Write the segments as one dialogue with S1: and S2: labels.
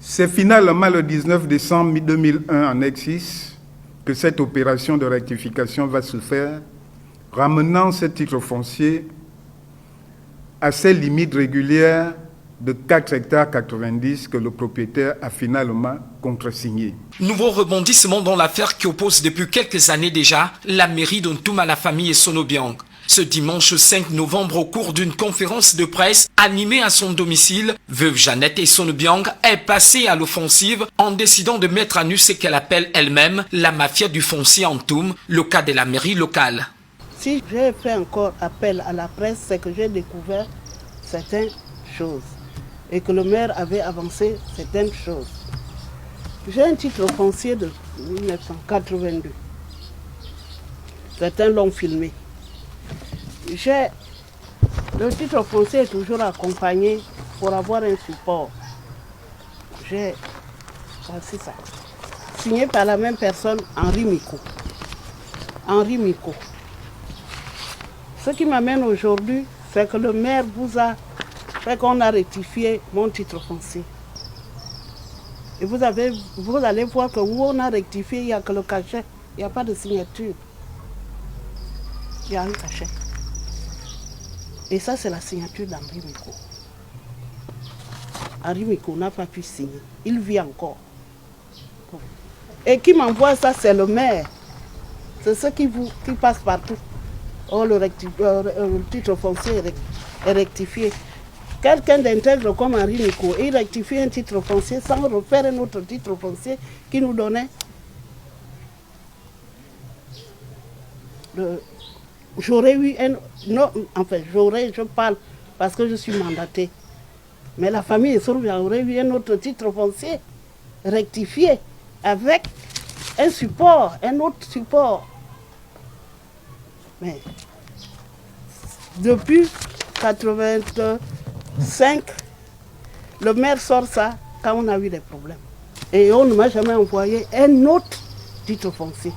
S1: C'est finalement le 19 décembre 2001 en Ex-6 que cette opération de rectification va se faire, ramenant ce titre foncier à ses limites régulières de 4 hectares 90 que le propriétaire a finalement contresigné.
S2: Nouveau rebondissement dans l'affaire qui oppose depuis quelques années déjà la mairie d'Ontoum à la famille Essono-Biang. Ce dimanche 5 novembre, au cours d'une conférence de presse animée à son domicile, veuve Jeannette Essono-Biang est passée à l'offensive en décidant de mettre à nu ce qu'elle appelle elle-même la mafia du foncier Ontoum, le cas de la mairie locale.
S3: Si j'ai fait encore appel à la presse, c'est que j'ai découvert certaines choses et que le maire avait avancé certaines choses. J'ai un titre foncier de 1982. Certains l'ont filmé. Le titre foncier est toujours accompagné pour avoir un support. C'est ça. Signé par la même personne, Henri Miko. Henri Miko. Ce qui m'amène aujourd'hui, c'est que le maire vous a fait qu'on a rectifié mon titre foncier. Et vous allez voir que où on a rectifié, il n'y a que le cachet. Il n'y a pas de signature. Il y a un cachet. Et ça, c'est la signature d'Henri Miko. Henri Miko n'a pas pu signer. Il vit encore. Et qui m'envoie ça, c'est le maire. C'est ce qui passe partout. Oh, le titre foncier est rectifié. Quelqu'un d'intègre comme Henri Miko, il rectifie un titre foncier sans refaire un autre titre foncier qui nous donnait j'aurais eu un... Non, enfin, je parle parce que je suis mandatée. Mais la famille aurait eu un autre titre foncier rectifié avec un support, un autre support. Mais depuis 1985, le maire sort ça quand on a eu des problèmes. Et on ne m'a jamais envoyé un autre titre foncier.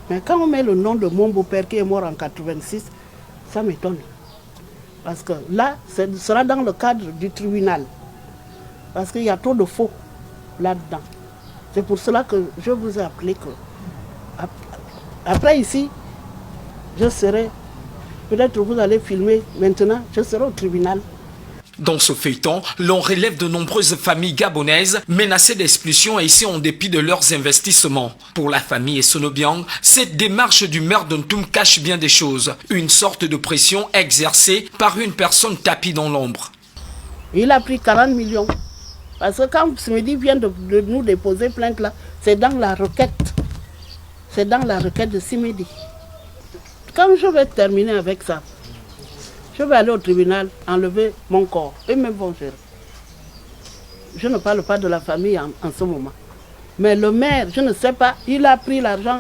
S3: Mais quand on met le nom de mon beau-père qui est mort en 86, ça m'étonne. Parce que là, ce sera dans le cadre du tribunal. Parce qu'il y a trop de faux là-dedans. C'est pour cela que je vous ai appelé que... Après ici, je serai... Peut-être vous allez filmer maintenant, je serai au tribunal.
S2: Dans ce feuilleton, l'on relève de nombreuses familles gabonaises menacées d'expulsion et ici en dépit de leurs investissements. Pour la famille Essono-Biang, cette démarche du maire d'Ontoum cache bien des choses. Une sorte de pression exercée par une personne tapie dans l'ombre.
S3: Il a pris 40 millions. Parce que quand Smedi vient de nous déposer plainte là, c'est dans la requête. C'est dans la requête de Smedi. Quand je vais terminer avec ça, je vais aller au tribunal, enlever mon corps. Eux-mêmes vont gérer. Je ne parle pas de la famille en ce moment. Mais le maire, je ne sais pas, il a pris l'argent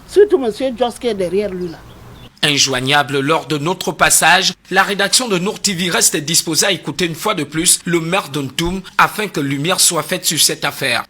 S3: surtout M. Joss qui est derrière lui là.
S2: Injoignable lors de notre passage, la rédaction de Nour TV reste disposée à écouter une fois de plus le maire d'Ontoum afin que lumière soit faite sur cette affaire.